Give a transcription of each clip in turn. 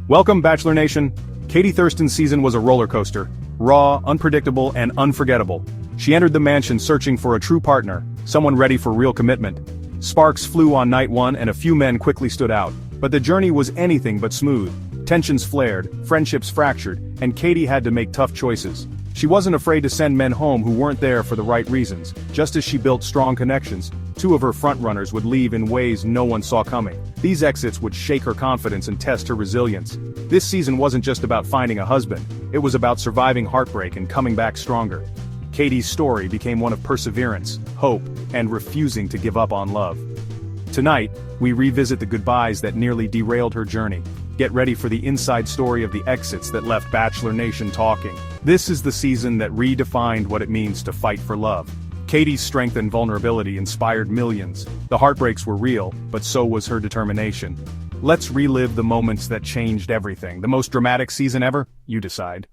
Welcome, Bachelor Nation. Katie Thurston's season was a roller coaster. Raw, unpredictable, and unforgettable. She entered the mansion searching for a true partner, someone ready for real commitment. Sparks flew on night one and a few men quickly stood out. But the journey was anything but smooth. Tensions flared, friendships fractured, and Katie had to make tough choices. She wasn't afraid to send men home who weren't there for the right reasons. Just as she built strong connections, two of her frontrunners would leave in ways no one saw coming. These exits would shake her confidence and test her resilience. This season wasn't just about finding a husband, it was about surviving heartbreak and coming back stronger. Katie's story became one of perseverance, hope, and refusing to give up on love. Tonight, we revisit the goodbyes that nearly derailed her journey. Get ready for the inside story of the exits that left Bachelor Nation talking. This is the season that redefined what it means to fight for love. Katie's strength and vulnerability inspired millions. The heartbreaks were real, but so was her determination. Let's relive the moments that changed everything. The most dramatic season ever? You decide.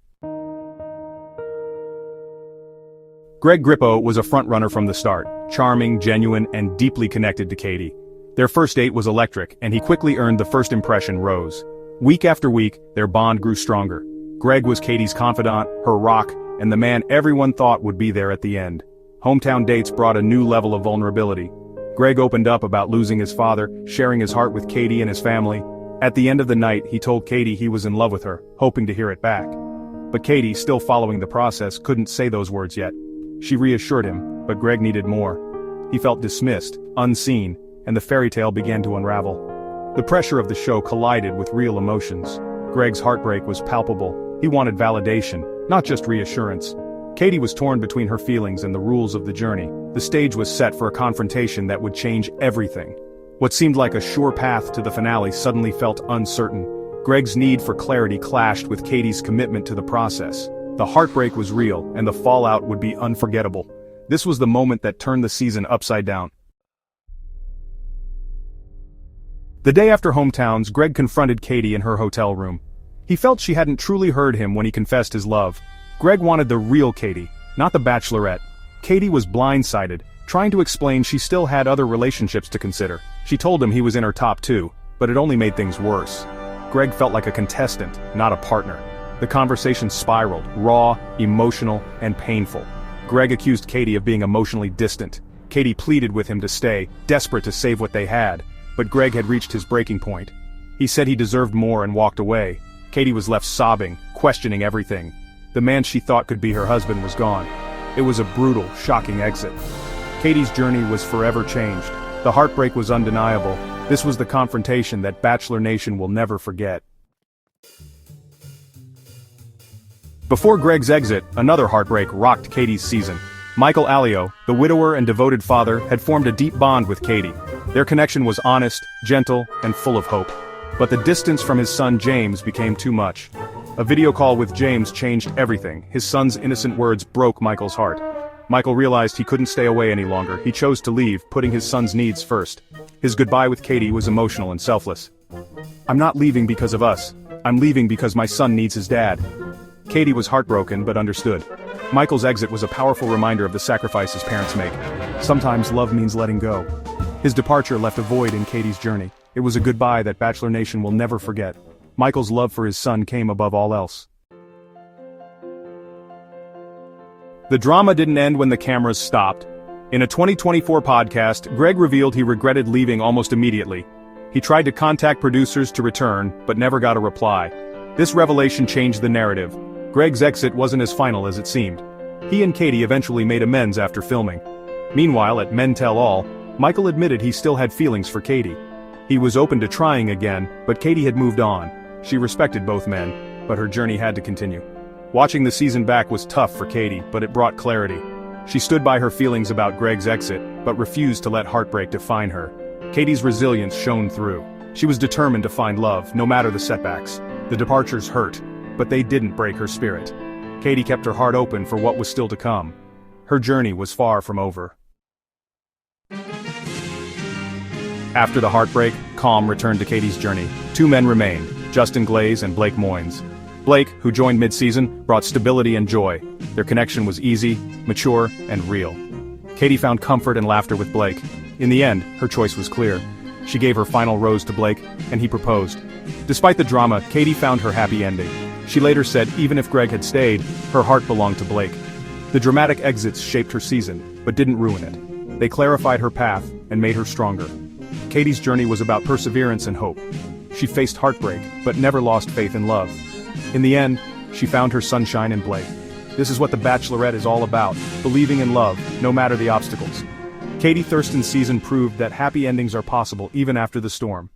Grippo was a frontrunner from the start, charming, genuine, and deeply connected to Katie. Their first date was electric, and he quickly earned the first impression rose. Week after week, their bond grew stronger. Greg was Katie's confidant, her rock, and the man everyone thought would be there at the end. Hometown dates brought a new level of vulnerability. Greg opened up about losing his father, sharing his heart with Katie and his family. At the end of the night, he told Katie he was in love with her, hoping to hear it back. But Katie, still following the process, couldn't say those words yet. She reassured him, but Greg needed more. He felt dismissed, unseen, and the fairy tale began to unravel. The pressure of the show collided with real emotions. Greg's heartbreak was palpable. He wanted validation, not just reassurance. Katie was torn between her feelings and the rules of the journey. The stage was set for a confrontation that would change everything. What seemed like a sure path to the finale suddenly felt uncertain. Greg's need for clarity clashed with Katie's commitment to the process. The heartbreak was real, and the fallout would be unforgettable. This was the moment that turned the season upside down. The day after hometowns, Greg confronted Katie in her hotel room. He felt she hadn't truly heard him when he confessed his love. Greg wanted the real Katie, not the Bachelorette. Katie was blindsided, trying to explain she still had other relationships to consider. She told him he was in her top two, but it only made things worse. Greg felt like a contestant, not a partner. The conversation spiraled, raw, emotional, and painful. Greg accused Katie of being emotionally distant. Katie pleaded with him to stay, desperate to save what they had. But Greg had reached his breaking point. He said he deserved more and walked away. Katie was left sobbing, questioning everything. The man she thought could be her husband was gone. It was a brutal, shocking exit. Katie's journey was forever changed. The heartbreak was undeniable. This was the confrontation that Bachelor Nation will never forget. Before Greg's exit, another heartbreak rocked Katie's season. Allio, the widower and devoted father, had formed a deep bond with Katie. Their connection was honest, gentle, and full of hope. But the distance from his son James became too much. A video call with James changed everything. His son's innocent words broke Michael's heart. Michael realized he couldn't stay away any longer. He chose to leave, putting his son's needs first. His goodbye with Katie was emotional and selfless. "I'm not leaving because of us. I'm leaving because my son needs his dad." Katie was heartbroken but understood. Michael's exit was a powerful reminder of the sacrifices parents make. Sometimes love means letting go. His departure left a void in Katie's journey. It was a goodbye that Bachelor Nation will never forget. Michael's love for his son came above all else. The drama didn't end when the cameras stopped. In a 2024 podcast, Greg revealed he regretted leaving almost immediately. He tried to contact producers to return, but never got a reply. This revelation changed the narrative. Greg's exit wasn't as final as it seemed. He and Katie eventually made amends after filming. Meanwhile, at Men Tell All, Michael admitted he still had feelings for Katie. He was open to trying again, but Katie had moved on. She respected both men, but her journey had to continue. Watching the season back was tough for Katie, but it brought clarity. She stood by her feelings about Greg's exit, but refused to let heartbreak define her. Katie's resilience shone through. She was determined to find love, no matter the setbacks. The departures hurt, but they didn't break her spirit. Katie kept her heart open for what was still to come. Her journey was far from over. After the heartbreak, calm returned to Katie's journey. Two men remained, Justin Glaze and Blake Moynes. Blake, who joined mid-season, brought stability and joy. Their connection was easy, mature, and real. Katie found comfort and laughter with Blake. In the end, her choice was clear. She gave her final rose to Blake, and he proposed. Despite the drama, Katie found her happy ending. She later said even if Greg had stayed, her heart belonged to Blake. The dramatic exits shaped her season, but didn't ruin it. They clarified her path and made her stronger. Katie's journey was about perseverance and hope. She faced heartbreak, but never lost faith in love. In the end, she found her sunshine in Blake. This is what The Bachelorette is all about, believing in love, no matter the obstacles. Katie Thurston's season proved that happy endings are possible even after the storm.